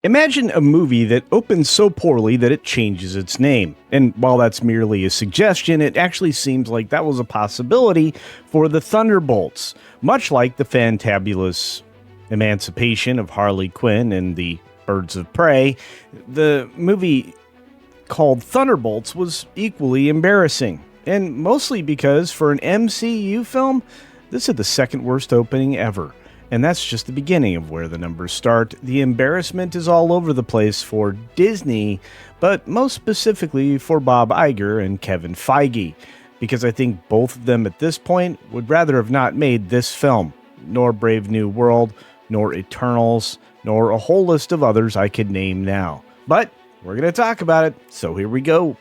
Imagine a movie that opens so poorly that it changes its name. And while that's merely a suggestion, it actually seems like that was a possibility for the Thunderbolts, much like the fantabulous emancipation of Harley Quinn and the Birds of Prey. The movie called Thunderbolts was equally embarrassing, and mostly because for an MCU film, this is the second worst opening ever. And that's just the beginning of where the numbers start. The embarrassment is all over the place for Disney, but most specifically for Bob Iger and Kevin Feige, because I think both of them at this point would rather have not made this film, nor Brave New World, nor Eternals, nor a whole list of others I could name now. But we're going to talk about it, so here we go.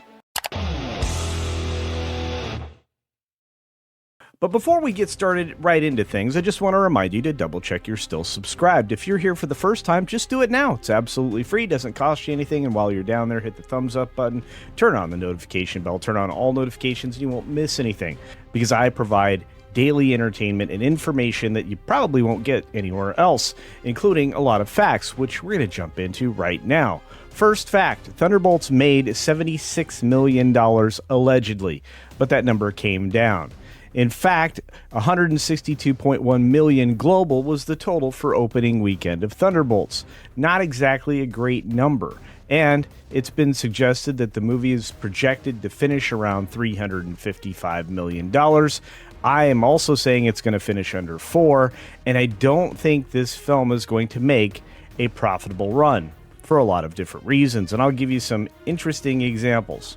But before we get started right into things, I just want to remind you to double check you're still subscribed. If you're here for the first time, just do it now. It's absolutely free, doesn't cost you anything, and while you're down there, hit the thumbs up button, turn on the notification bell, turn on all notifications, and you won't miss anything, because I provide daily entertainment and information that you probably won't get anywhere else, including a lot of facts, which we're going to jump into right now. First fact, Thunderbolts made $76 million allegedly, but that number came down. In fact, $162.1 million global was the total for opening weekend of Thunderbolts. Not exactly a great number. And it's been suggested that the movie is projected to finish around $355 million. I am also saying it's going to finish under $4, and I don't think this film is going to make a profitable run for a lot of different reasons, and I'll give you some interesting examples.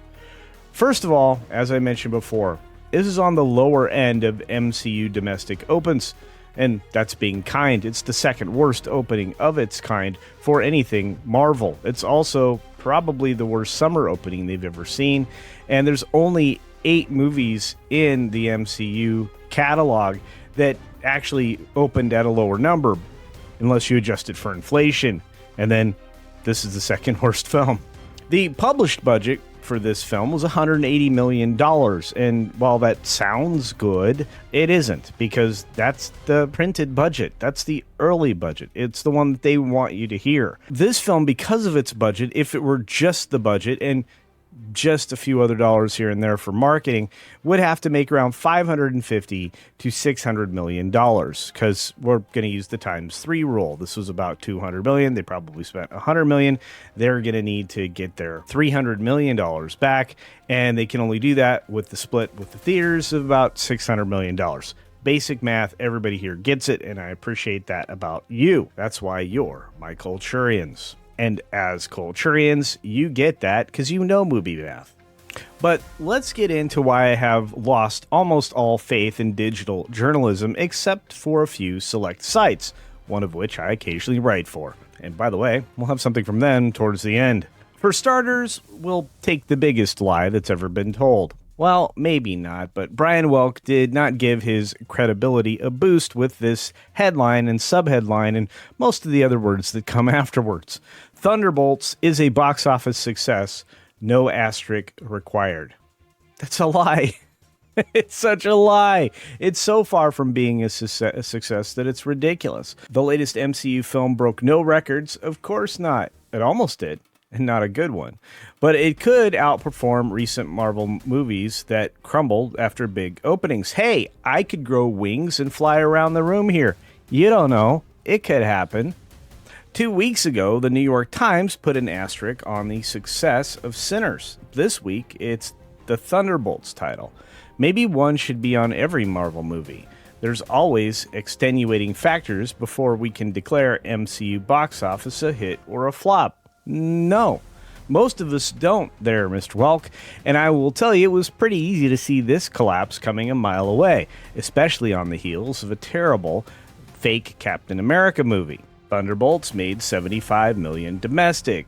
First of all, as I mentioned before, this is on the lower end of MCU domestic opens, and that's being kind. It's the second worst opening of its kind for anything Marvel. It's also probably the worst summer opening they've ever seen, and there's only 8 movies in the MCU catalog that actually opened at a lower number, unless you adjust it for inflation, and then this is the second worst film. The published budget for this film was $180 million, and while that sounds good, it isn't, because that's the printed budget. That's the early budget. It's the one that they want you to hear. This film, because of its budget, if it were just the budget and just a few other dollars here and there for marketing, would have to make around $550 to $600 million, because we're going to use the times 3 rule. This was about $200 million. They probably spent $100 million. They're going to need to get their $300 million back, and they can only do that with the split with the theaters of about $600 million. Basic math, everybody here gets it, and I appreciate that about you. That's why you're my Culturians. And as Culturians, you get that because you know movie math. But let's get into why I have lost almost all faith in digital journalism, except for a few select sites, one of which I occasionally write for. And by the way, we'll have something from them towards the end. For starters, we'll take the biggest lie that's ever been told. Well, maybe not, but Brian Welk did not give his credibility a boost with this headline and subheadline and most of the other words that come afterwards. Thunderbolts is a box office success, no asterisk required. That's a lie. It's such a lie. It's so far from being a success that it's ridiculous. The latest MCU film broke no records. Of course not. It almost did. And not a good one. But it could outperform recent Marvel movies that crumbled after big openings. Hey, I could grow wings and fly around the room here. You don't know. It could happen. 2 weeks ago, the New York Times put an asterisk on the success of Sinners. This week, it's the Thunderbolts title. Maybe one should be on every Marvel movie. There's always extenuating factors before we can declare MCU box office a hit or a flop. No, most of us don't there, Mr. Welk, and I will tell you it was pretty easy to see this collapse coming a mile away, especially on the heels of a terrible fake Captain America movie. Thunderbolts made $75 million domestic.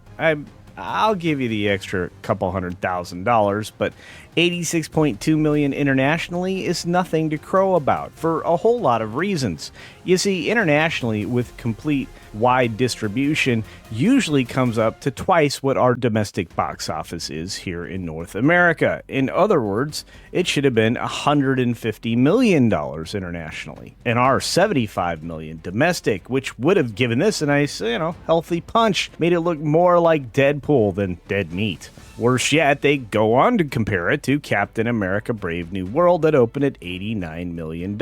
I'll give you the extra couple $100,000, but $86.2 million internationally is nothing to crow about for a whole lot of reasons. You see, internationally, with complete wide distribution, usually comes up to twice what our domestic box office is here in North America. In other words, it should have been $150 million internationally, and our $75 million domestic, which would have given this a nice, healthy punch, made it look more like Deadpool than dead meat. Worse yet, they go on to compare it to Captain America Brave New World that opened at $89 million,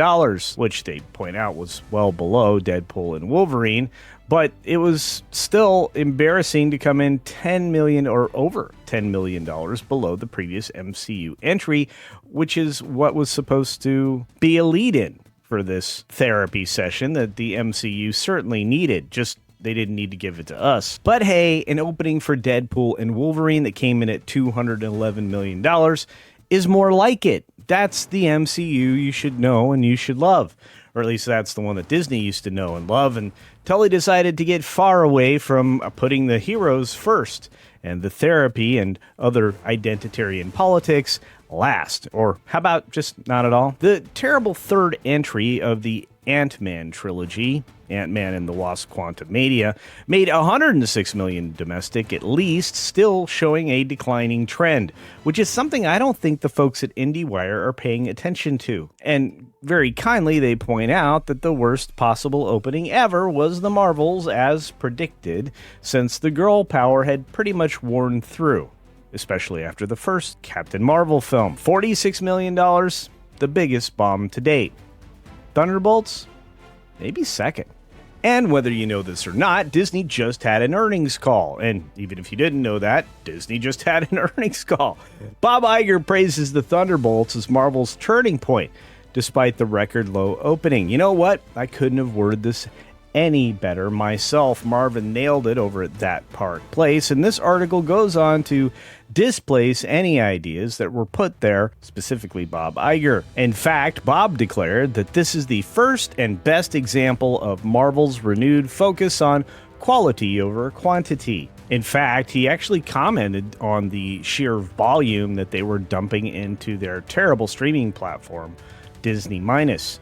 which they point out was well below Deadpool and Wolverine, but it was still embarrassing to come in $10 million or over $10 million below the previous MCU entry, which is what was supposed to be a lead-in for this therapy session that the MCU certainly needed. Just they didn't need to give it to us. But hey, an opening for Deadpool and Wolverine that came in at $211 million is more like it. That's the MCU you should know and you should love. Or at least that's the one that Disney used to know and love until they decided to get far away from putting the heroes first and the therapy and other identitarian politics last. Or how about just not at all? The terrible third entry of the Ant-Man trilogy, Ant-Man and the Wasp: Quantumania, made $106 million domestic at least, still showing a declining trend, which is something I don't think the folks at IndieWire are paying attention to. And very kindly, they point out that the worst possible opening ever was the Marvels, as predicted, since the girl power had pretty much worn through, especially after the first Captain Marvel film. $46 million, the biggest bomb to date. Thunderbolts, maybe second. And whether you know this or not, Disney just had an earnings call. And even if you didn't know that, Disney just had an earnings call. Bob Iger praises the Thunderbolts as Marvel's turning point, despite the record low opening. You know what? I couldn't have worded this any better myself. Marvin nailed it over at That Park Place, and this article goes on to displace any ideas that were put there, specifically Bob Iger. In fact, Bob declared that this is the first and best example of Marvel's renewed focus on quality over quantity. In fact, he actually commented on the sheer volume that they were dumping into their terrible streaming platform, Disney Minus.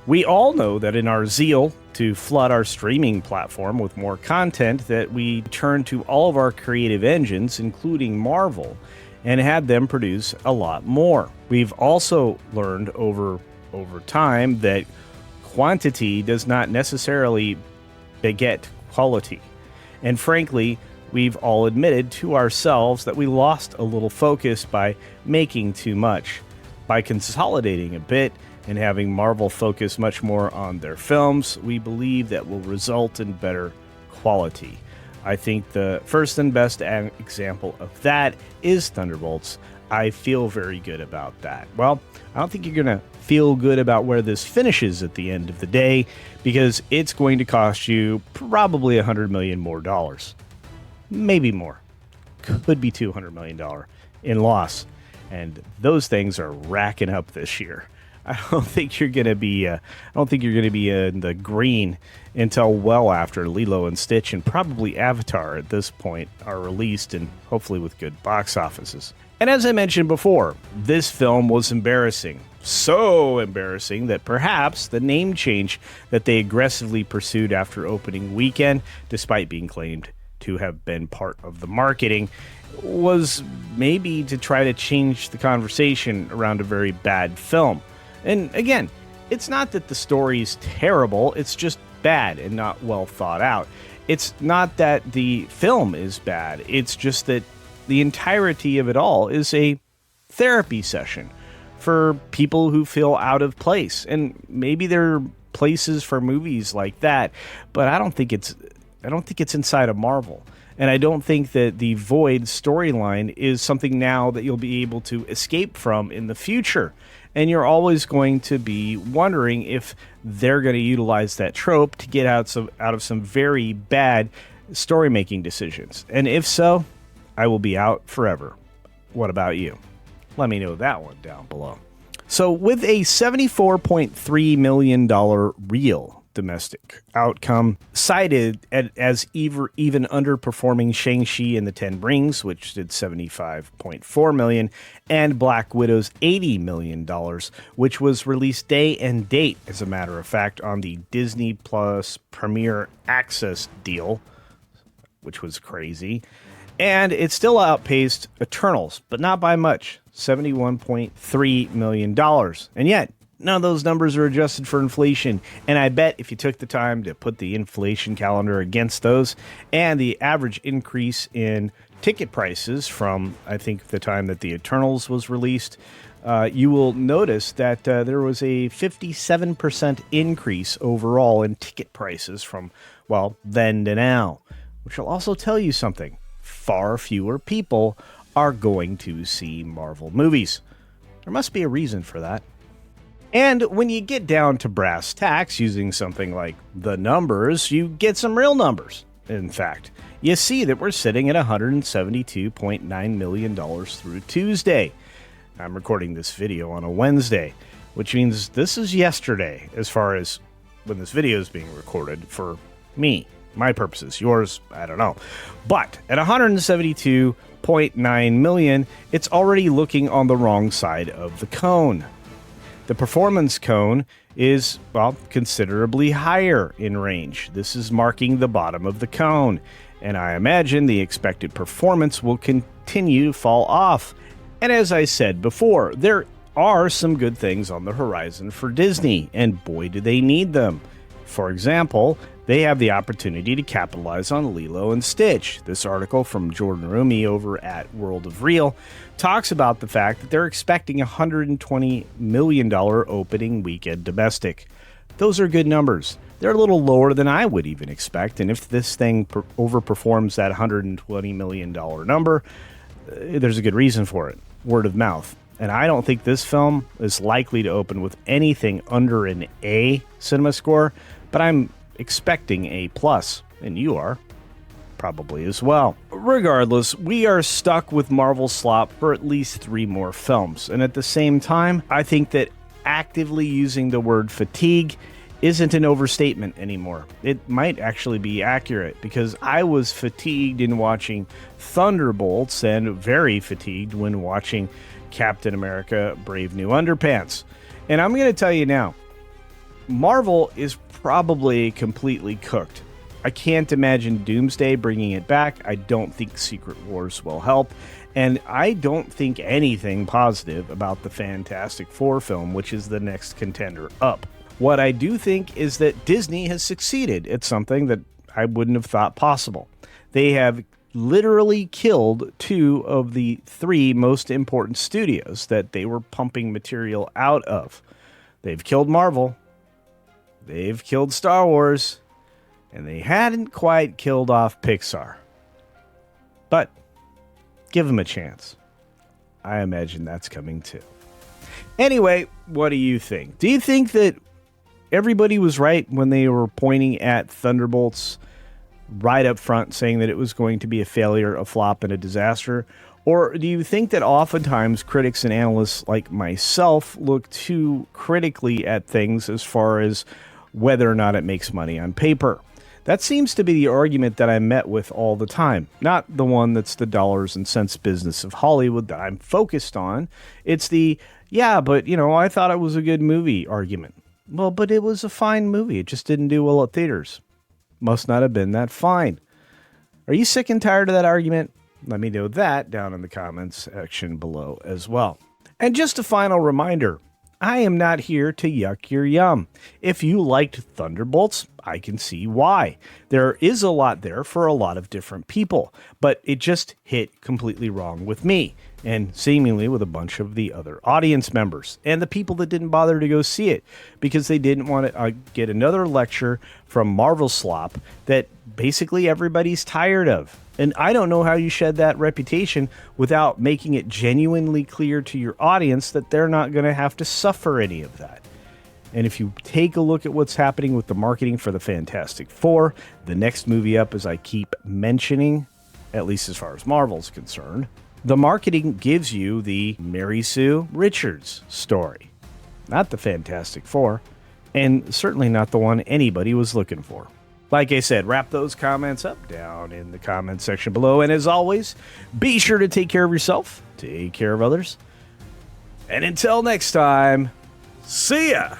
We all know that in our zeal to flood our streaming platform with more content that we turn to all of our creative engines, including Marvel, and had them produce a lot more. We've also learned over time that quantity does not necessarily beget quality. And frankly, we've all admitted to ourselves that we lost a little focus by making too much. By consolidating a bit and having Marvel focus much more on their films, we believe that will result in better quality. I think the first and best example of that is Thunderbolts. I feel very good about that. Well, I don't think you're going to feel good about where this finishes at the end of the day, because it's going to cost you probably $100 million more dollars. Maybe more. Could be $200 million in loss. And those things are racking up this year. I don't think you're going to be in the green until well after Lilo and Stitch and probably Avatar at this point are released, and hopefully with good box offices. And as I mentioned before, this film was embarrassing. So embarrassing that perhaps the name change that they aggressively pursued after opening weekend, despite being claimed to have been part of the marketing, was maybe to try to change the conversation around a very bad film. And again, it's not that the story's terrible, it's just bad and not well thought out. It's not that the film is bad, it's just that the entirety of it all is a therapy session for people who feel out of place. And maybe there are places for movies like that, but I don't think it's inside of Marvel. And I don't think that the Void storyline is something now that you'll be able to escape from in the future. And you're always going to be wondering if they're going to utilize that trope to get out of some very bad story-making decisions. And if so, I will be out forever. What about you? Let me know that one down below. So with a $74.3 million reel domestic outcome, cited as even underperforming Shang-Chi and the Ten Rings, which did $75.4 million, and Black Widow's $80 million, which was released day and date, as a matter of fact, on the Disney Plus Premier Access deal, which was crazy. And it still outpaced Eternals, but not by much, $71.3 million. And yet, none of those numbers are adjusted for inflation. And I bet if you took the time to put the inflation calendar against those and the average increase in ticket prices from, I think, the time that the Eternals was released, you will notice that there was a 57% increase overall in ticket prices from, well, then to now, which will also tell you something. Far fewer people are going to see Marvel movies. There must be a reason for that. And when you get down to brass tacks using something like the numbers, you get some real numbers. In fact, you see that we're sitting at $172.9 million through Tuesday. I'm recording this video on a Wednesday, which means this is yesterday as far as when this video is being recorded for me. My purposes, yours, I don't know. But at $172.9 million, it's already looking on the wrong side of the cone. The performance cone is, well, considerably higher in range. This is marking the bottom of the cone, and I imagine the expected performance will continue to fall off. And as I said before, there are some good things on the horizon for Disney, and boy, do they need them. For example, they have the opportunity to capitalize on Lilo and Stitch. This article from Jordan Rumi over at World of Real talks about the fact that they're expecting a $120 million opening weekend domestic. Those are good numbers. They're a little lower than I would even expect, and if this thing overperforms that $120 million number, there's a good reason for it. Word of mouth. And I don't think this film is likely to open with anything under an A cinema score, but I'm expecting A+, and you are probably as well. Regardless, we are stuck with Marvel Slop for at least 3 more films, and at the same time, I think that actively using the word fatigue isn't an overstatement anymore. It might actually be accurate, because I was fatigued in watching Thunderbolts and very fatigued when watching Captain America Brave New Underpants. And I'm going to tell you now, Marvel is probably completely cooked. I can't imagine Doomsday bringing it back. I don't think Secret Wars will help. And I don't think anything positive about the Fantastic Four film, which is the next contender up. What I do think is that Disney has succeeded at something that I wouldn't have thought possible. They have literally killed 2 of the 3 most important studios that they were pumping material out of. They've killed Marvel, they've killed Star Wars, and they hadn't quite killed off Pixar. But give them a chance. I imagine that's coming too. Anyway, what do you think? Do you think that everybody was right when they were pointing at Thunderbolts right up front, saying that it was going to be a failure, a flop, and a disaster? Or do you think that oftentimes critics and analysts like myself look too critically at things as far as whether or not it makes money on paper? That seems to be the argument that I'm met with all the time, not the one that's the dollars and cents business of Hollywood that I'm focused on. It's the, yeah, but, I thought it was a good movie argument. Well, but it was a fine movie. It just didn't do well at theaters. Must not have been that fine. Are you sick and tired of that argument? Let me know that down in the comments section below as well. And just a final reminder, I am not here to yuck your yum. If you liked Thunderbolts, I can see why. There is a lot there for a lot of different people, but it just hit completely wrong with me, and seemingly with a bunch of the other audience members, and the people that didn't bother to go see it, because they didn't want to get another lecture from Marvel Slop that basically everybody's tired of. And I don't know how you shed that reputation without making it genuinely clear to your audience that they're not going to have to suffer any of that. And if you take a look at what's happening with the marketing for the Fantastic Four, the next movie up, as I keep mentioning, at least as far as Marvel's concerned, the marketing gives you the Mary Sue Richards story, not the Fantastic Four. and certainly not the one anybody was looking for. Like I said, wrap those comments up down in the comment section below. And as always, be sure to take care of yourself, take care of others. And until next time, see ya!